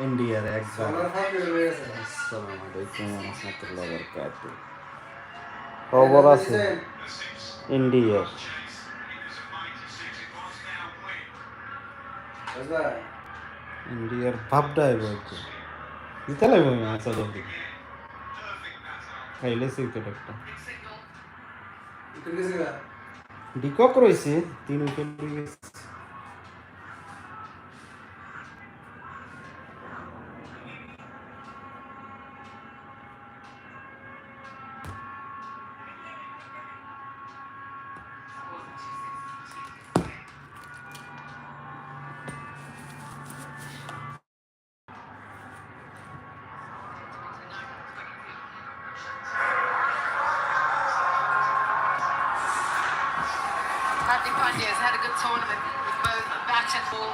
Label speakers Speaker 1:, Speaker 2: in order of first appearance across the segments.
Speaker 1: ইন্ডিয়ার একবার। আসসালামু আলাইকুম ওয়া রাহমাতুল্লাহি ওয়া বারাকাতুহু। খবর আছে ইন্ডিয়ার। ইন্ডিয়ার ভাবটা বলতে দিতে লাগবে আচ্ছা জলদি খাইলে উইকেট একটা ডিকক রয়েছে 3 উইকেট গেছে।
Speaker 2: Pandya's had a good tournament with both bat and ball.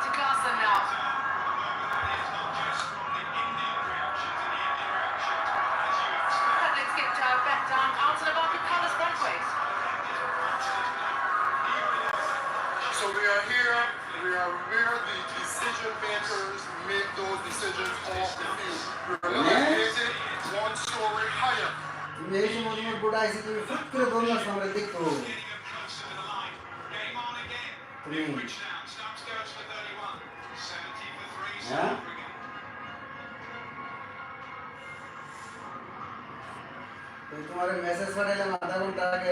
Speaker 2: To class them now. Let's get back down onto the market colours frontways.
Speaker 3: So we are here where the decision makers make those decisions off the field. We're elevated one story higher.
Speaker 4: तुम्हारे message पढ़े आधा घंटा आगे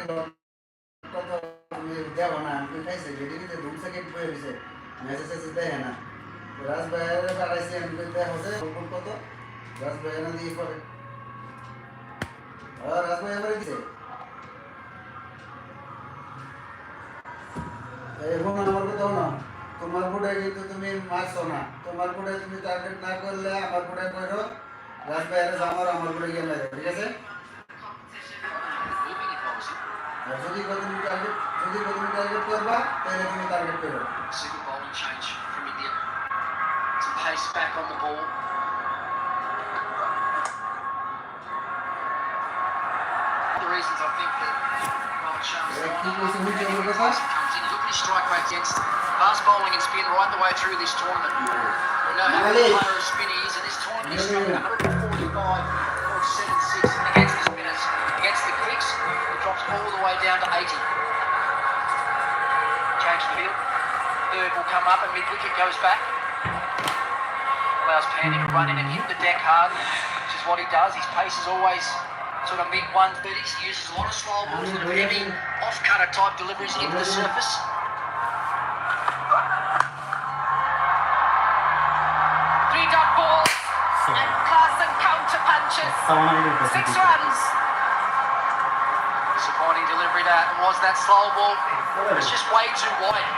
Speaker 4: देव ना कैसे video धूम से gate पे से मैसेज सीधे है ना राज भाई का ऐसे हम कहते हैं होते को तो राज भाई ना दी पर और राज भाई हमारे किसे এখন আমার কথা না তোমার বুড়ে কিন্তু তুমি মারছো না তোমার বুড়ে তুমি টার্গেট না করলে আমার বুড়ে কইরো রাজ ভাইয়ের আমার বুড়ে গিয়ে মেরে ঠিক আছে আর যদি তুমি টার্গেট করবা তাহলে তুমি টার্গেট করো
Speaker 2: Super bowling change from India. Some pace back on the ball. The reasons I think that Rohan Sharma's comes in. Look at his strike rate against fast bowling and spin right the way through this tournament. We know how good a player of spin he is, and this tournament he's struck 145 or 7-6 against the spinners. Against the quicks, it drops all the way down to 80. Change the field. Third will come up and mid-wicket goes back. Allows Pandya to run in and hit the deck hard, which is what he does. His pace is always sort of mid-130s. He uses a lot of slow balls and heavy off-cutter type deliveries into the surface. Three dot balls and Carson counter punches. 6 runs. Disappointing delivery that was that slow ball. It's just way too wide.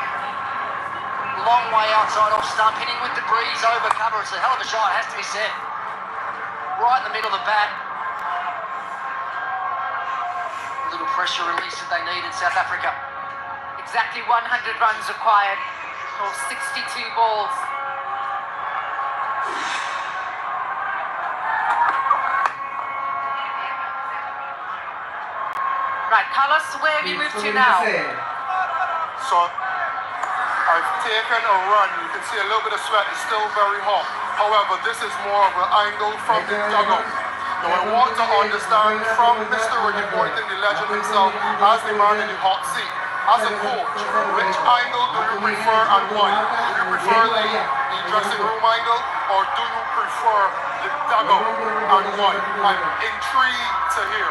Speaker 2: Long way outside off stump, hitting with the breeze over cover. It's a hell of a shot, has to be said. Right in the middle of the bat. A little pressure release that they need in South Africa. Exactly 100 runs required for 62 balls. Right, Carlos, where have you moved to now?
Speaker 3: So I've taken a run. You can see a little bit of sweat. It's still very hot. However, this is more of an angle from the dugout. Now I want to understand from Mr. Ricky Boynton, the legend himself, as the man in the hot seat, as a coach, which angle do you prefer and why? Do you prefer the dressing room angle or do you prefer the dugout and why? I'm intrigued to hear.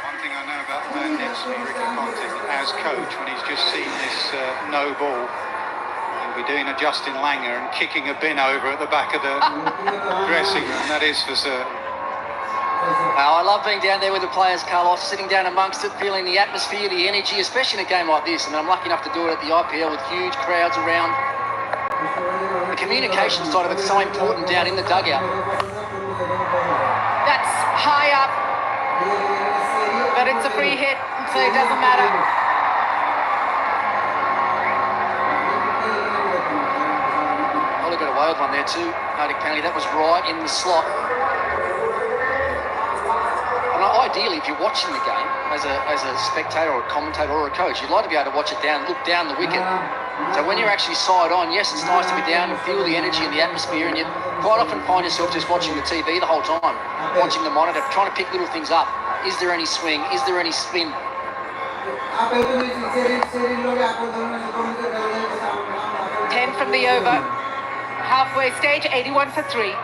Speaker 5: One thing I know about the man next to me, Ricky Ponting, as coach, when he's just seen this no ball, he'll be doing a Justin Langer and kicking a bin over at the back of the dressing room, that is for certain.
Speaker 2: Now, I love being down there with the players, Carlos, sitting down amongst it, feeling the atmosphere, the energy, especially in a game like this. I mean, I'm lucky enough to do it at the IPL with huge crowds around. The communication side of it's so important down in the dugout. That's high up, but it's a free hit, so it doesn't matter. Well, he got away with one there too, Hardik Pandya. That was right in the slot. ideally, if you're watching the game as a spectator or a commentator or a coach, you'd like to be able to watch it look down the wicket. So when you're actually side on, yes, it's nice to be down and feel the energy and the atmosphere, and you quite often find yourself just watching the TV the whole time, watching the monitor, trying to pick little things up. Is there any swing? Is there any spin?
Speaker 6: 10 from the over. Halfway stage, 81 for 3.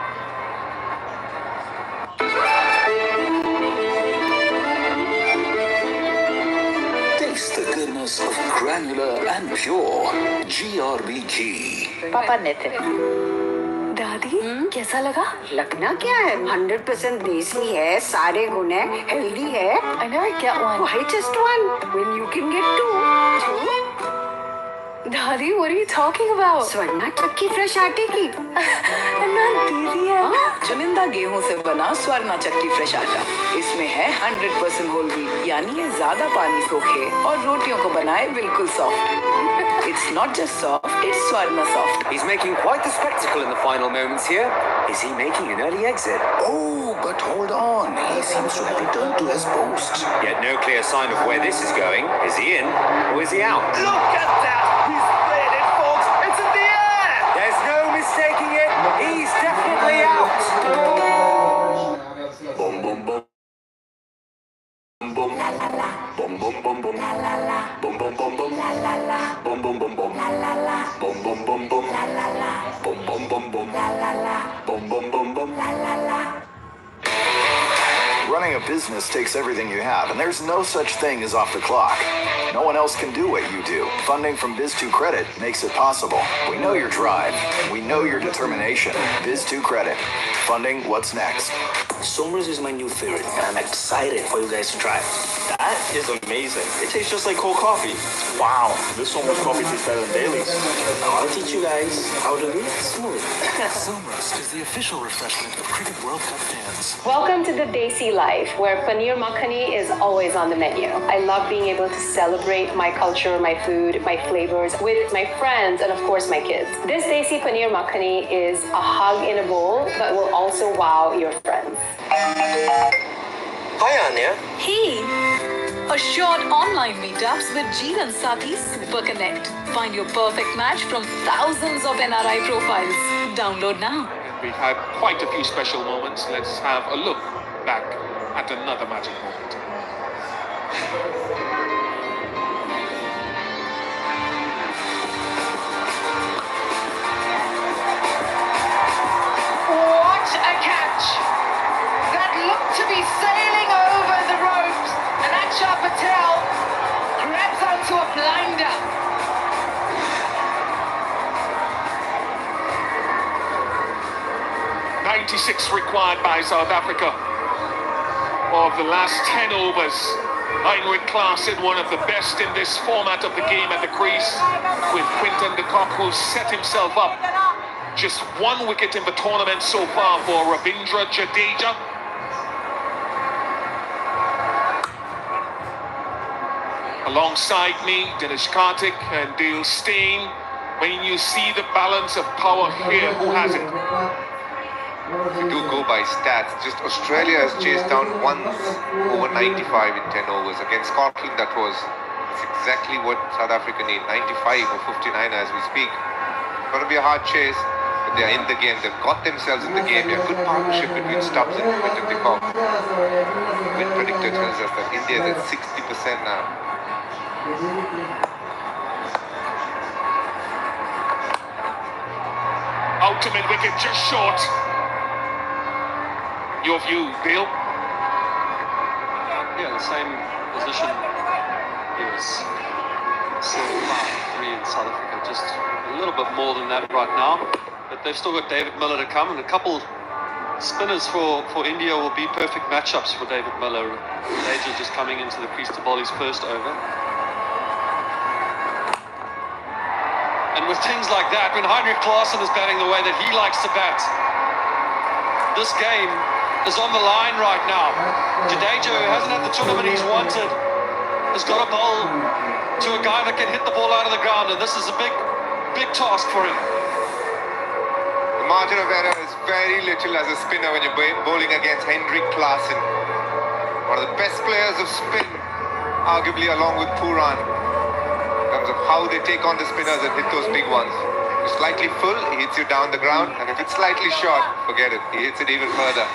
Speaker 7: Taste the goodness of granular and pure GRB ghee.
Speaker 6: पापा Nitin.
Speaker 8: दादी कैसा लगा?
Speaker 9: लगना क्या है 100% देसी है, सारे गुण है, हेल्दी है.
Speaker 8: I never get one.
Speaker 9: Why just one when you can get two?
Speaker 8: दादी, what are you talking about?
Speaker 9: Swarna चक्की फ्रेश आटे की.
Speaker 8: अन्ना दीदी है.
Speaker 10: चुनिंदा गेहूं से बना स्वर्णा चक्की फ्रेश आटा. इसमें है 100% होल व्हीट, यानी ये ज्यादा पानी सोखे और रोटियों को बनाए बिल्कुल soft. It's not just soft, it's Swarna soft.
Speaker 7: He's making quite the spectacle in the final moments here. Is he making an early exit? Oh, but hold on. He seems to have returned to his post. Yet no clear sign of where this is going. Is he in or is he out? Look at that! He's cleared it, folks! It's in the air! There's no mistaking it. He's definitely out. Boom, boom, boom. Boom, boom, boom, boom, boom, la la la, boom, boom, boom, boom, la la la, boom, boom, boom, boom, la la la, boom, boom, boom, boom, la la la, boom, boom, boom, boom, la la la, boom, boom, boom, boom, la la la.
Speaker 11: Running a business takes everything you have, and there's no such thing as off the clock. No one else can do what you do. Funding from Biz2 Credit makes it possible. We know your drive. We know your determination. Biz2 Credit. Funding what's next.
Speaker 7: Somers is my new favorite, and I'm excited for you guys to try it. That is amazing. It tastes just like cold coffee. Wow, this Somers coffee tastes better than Bailey's. I'll teach you guys how to do it smooth.
Speaker 12: Somers is the official refreshment of Cricket World Cup fans.
Speaker 13: Welcome to the Desi life, where paneer makhani is always on the menu. I love being able to celebrate my culture, my food, my flavors with my friends and of course my kids. This Desi paneer makhani is a hug in a bowl, but will also wow your friends.
Speaker 7: Hi, Anya.
Speaker 8: Hey! Assured online meetups with Jeevan Sati Super Connect. Find your perfect match from thousands of NRI profiles. Download now.
Speaker 3: We've had quite a few special moments. Let's have a look back at another magic moment.
Speaker 6: What a catch! That looked to be sailing over the ropes, and Akshar Patel grabs onto a blinder.
Speaker 3: 96 required by South Africa. Of the last 10 overs, Heinrich Klaasen, one of the best in this format of the game at the crease, with Quinton de Kock, who set himself up. Just one wicket in the tournament so far for Ravindra Jadeja. Alongside me, Dinesh Karthik and Dale Steyn. When you see the balance of power here, who has it?
Speaker 14: If you do go by stats, just Australia has chased down once over 95 in 10 overs. Against Scotland, that's exactly what South Africa need, 95 or 59 as we speak. It's going to be a hard chase, but they're in the game. They've got themselves in the game. They have good partnership between Stubbs and Quinton de Kock. Win predictor tells us that India is at 60% now.
Speaker 3: Ultimate wicket just short. Your view, Bill?
Speaker 15: Yeah, the same position. He was 75-3 in South Africa, just a little bit more than that right now. But they've still got David Miller to come, and a couple spinners for India will be perfect matchups for David Miller. Jadeja just coming into the crease to bowl his first over. And with things like that, when Heinrich Klaasen is batting the way that he likes to bat, this game is on the line right now. Jadeja, who hasn't had the tournament he's wanted, has got a bowl to a guy that can hit the ball out of the ground, and this is a big task for him.
Speaker 14: The margin of error is very little as a spinner when you're bowling against Heinrich Klaasen. one of the best players of spin, arguably along with Puran, in terms of how they take on the spinners and hit those big ones. If it's slightly full, he hits you down the ground, and if it's slightly short, forget it, he hits it even further.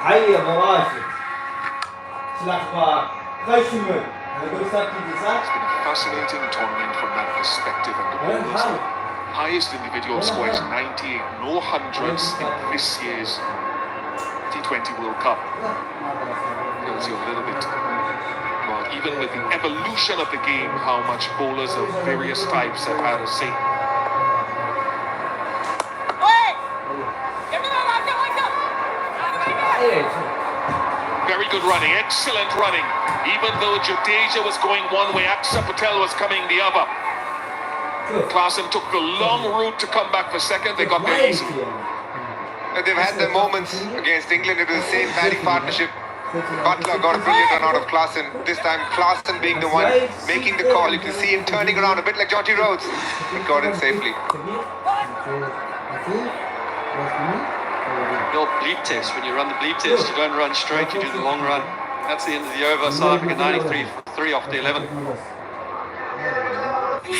Speaker 1: هيا براشد سلاخ خشمه هنقول ساكتي صح؟
Speaker 12: It's been a fascinating tournament from that perspective, and the bowlers, highest individual score is 98, no hundreds in this year's T20 World Cup. Tells you a little bit about, even with the evolution of the game, how much bowlers of various types have had a say. Very good running, excellent running. Even though Jadeja was going one way, Akshar Patel was coming the other. Klaasen took the long route to come back for second. They got there easy.
Speaker 14: They've had their moments against England. It was the same batting partnership. Butler got a brilliant run out of Klaasen. This time Klaasen being the one making the call. You can see him turning around a bit like Georgie Rhodes. He got in safely.
Speaker 15: The old bleep test, when you run the bleep test, you don't run straight, you do the long run. That's the end of the over. South Africa 93 for 3 off the 11.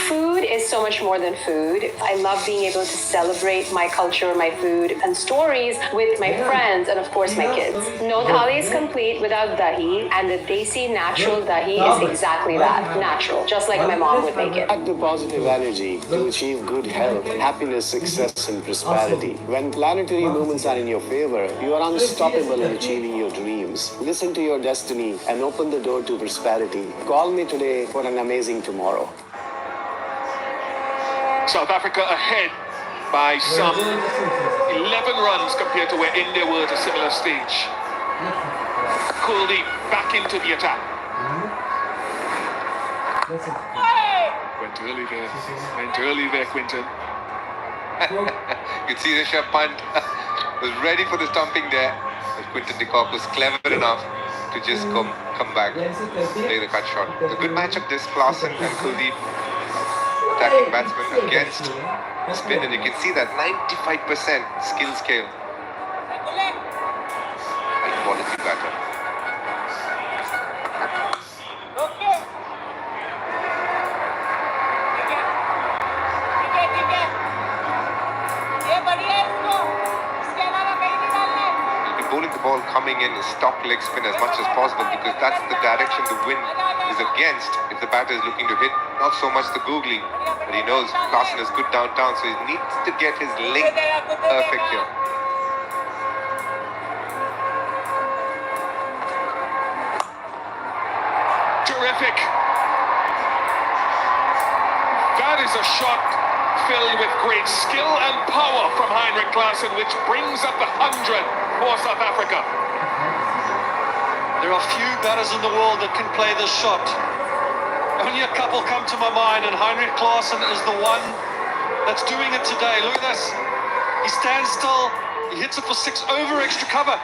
Speaker 13: Food is so much more than food. I love being able to celebrate my culture, my food, and stories with my friends and, of course, my kids. No thali is complete without dahi, and the desi natural dahi is exactly that, natural, just like my mom would make it.
Speaker 16: Act the positive energy to achieve good health, happiness, success, and prosperity. When planetary movements are in your favor, you are unstoppable in achieving your dreams. Listen to your destiny and open the door to prosperity. Call me today for an amazing tomorrow.
Speaker 12: South Africa ahead by some 11 runs compared to where India were at a similar stage. Kuldeep back into the attack. Went early there, Quinton.
Speaker 14: You could see Rishabh Pant was ready for the stumping there, but Quinton de Kock was clever enough to just come back, play the cut shot. It's a good matchup, this Klaasen and Kuldeep. Attacking batsman against spin, and you can see that 95% skill scale. High quality batter. You'll be bowling the ball coming in stock leg spin as much as possible, because that's the direction the wind is against if the batter is looking to hit. Not so much the googly, but he knows Klaasen is good downtown, so he needs to get his link perfect here.
Speaker 12: Terrific. That is a shot filled with great skill and power from Heinrich Klaasen, which brings up the 100 for South Africa.
Speaker 15: There are few batters in the world that can play this shot. Only a couple come to my mind, and Heinrich Klaasen is the one that's doing it today. Look at this. He stands still, he hits it for 6 over extra cover.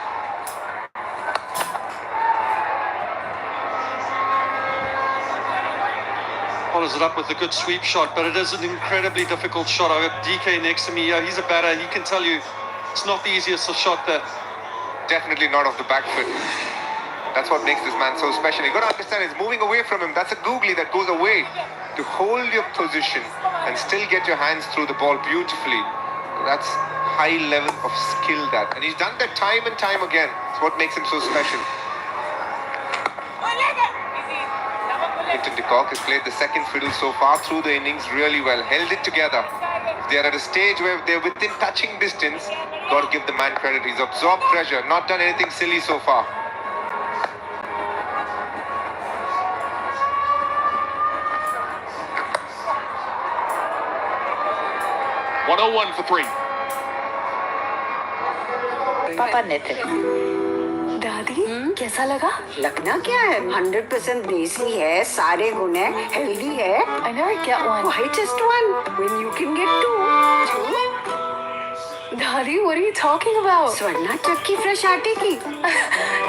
Speaker 15: Follows it up with a good sweep shot, but it is an incredibly difficult shot. I've got DK next to me here. He's a batter. He can tell you it's not the easiest shot there.
Speaker 14: Definitely not off the back foot. That's what makes this man so special. You got to understand, it's moving away from him. That's a googly that goes away to hold your position and still get your hands through the ball beautifully. That's high level of skill that. And he's done that time and time again. It's what makes him so special. Quinton de Kock has played the second fiddle so far through the innings really well. Held it together. If they're at a stage where they're within touching distance, got to give the man credit. He's absorbed pressure, not done anything silly so far.
Speaker 12: 101 for 3.
Speaker 9: पापा नितिन
Speaker 8: दादी कैसा लगा?
Speaker 9: लगना क्या है 100% देसी है, सारे गुण है, हेल्दी है.
Speaker 8: I never get one.
Speaker 9: Why just one when you can get two?
Speaker 8: Daddy, what are you talking about?
Speaker 9: Swarna चक्की फ्रेश आटे की.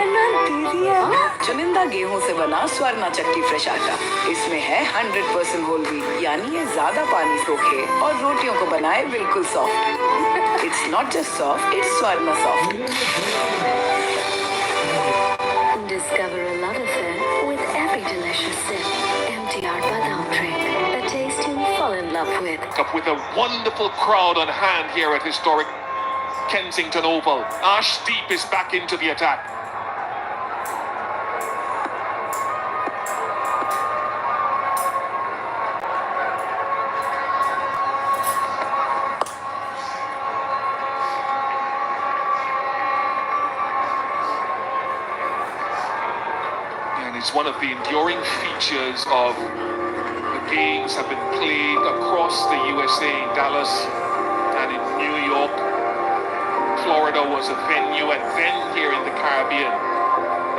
Speaker 8: अन्ना दीदी है.
Speaker 10: चुनिंदा गेहूं से बना स्वर्णा चक्की फ्रेश आटा. इसमें है 100% होल व्हीट, यानी ये ज्यादा पानी सोखे और रोटियों को बनाए बिल्कुल soft. It's not just soft, it's Swarna soft.
Speaker 8: Discover a delicious sip. MTR Badam drink. A taste you fall in love with.
Speaker 12: Up with a wonderful crowd on hand here at historic Kensington Oval. Arshdeep is back into the attack. And it's one of the enduring features of the games have been played across the USA, in Dallas and in New York. Florida was a venue, and then here in the Caribbean.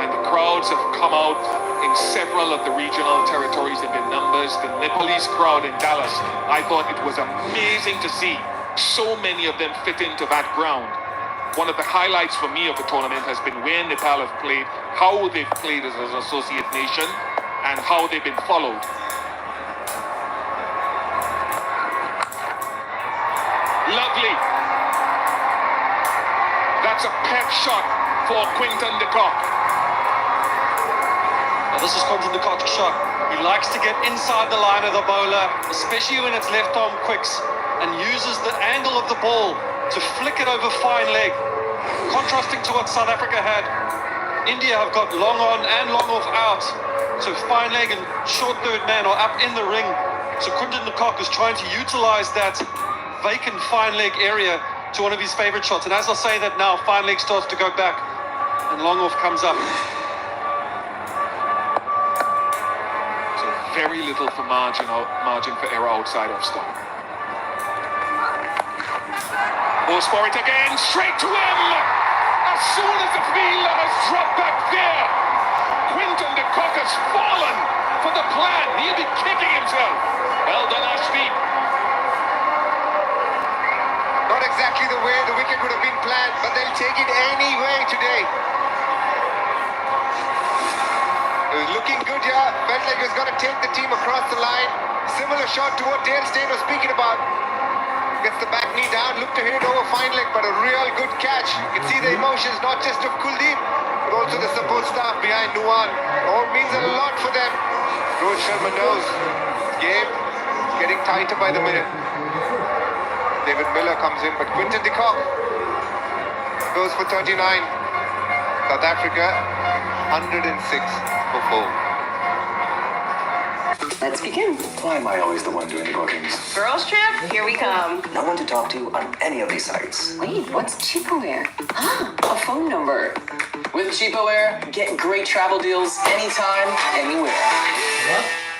Speaker 12: And the crowds have come out in several of the regional territories in their numbers. The Nepalese crowd in Dallas, I thought it was amazing to see so many of them fit into that ground. One of the highlights for me of the tournament has been where Nepal have played, how they've played as an associate nation, and how they've been followed. Lovely. That's a pep shot for Quinton de Kock.
Speaker 15: Now this is Quinton de Kock's shot. He likes to get inside the line of the bowler, especially when it's left arm quicks, and uses the angle of the ball to flick it over fine leg. Contrasting to what South Africa had, India have got long on and long off out. So fine leg and short third man are up in the ring. So Quinton de Kock is trying to utilize that vacant fine leg area to one of his favorite shots. And as I say that now, fine leg starts to go back and long off comes up.
Speaker 12: So very little for margin for error outside of stump. Goes for it again, straight to him! As soon as the fielder has dropped back there, Quinton de Kock has fallen for the plan. He'll be kicking himself. Well done, Arshdeep.
Speaker 14: Not exactly the way the wicket would have been planned, but they'll take it anyway today. It was looking good here. Felt like he was going to take the team across the line. Similar shot to what Dale Steyn was speaking about. Gets the back knee down, looked to hit it over fine leg, but a real good catch. You can see the emotions, not just of Kuldeep, but also the support staff behind Nuwan. All means a lot for them. Rohit Sharma knows game is getting tighter by the minute. David Miller comes in, but Quinton de Kock goes for 39. South Africa, 106 for 4.
Speaker 10: Let's begin.
Speaker 11: Why am I always the one doing the bookings?
Speaker 10: Girls trip, here we come.
Speaker 11: No one to talk to on any of these sites.
Speaker 10: Wait, what's Cheapaware? Ah, a phone number. With Cheapaware, get great travel deals anytime, anywhere.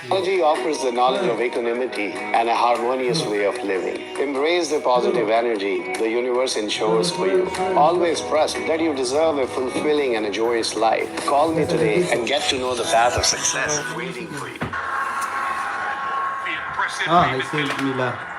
Speaker 16: Technology offers the knowledge of equanimity and a harmonious way of living. Embrace the positive energy the universe ensures for you. Always trust that you deserve a fulfilling and a joyous life. Call me today and get to know the path of success waiting for you.
Speaker 1: Ah, I see Mila.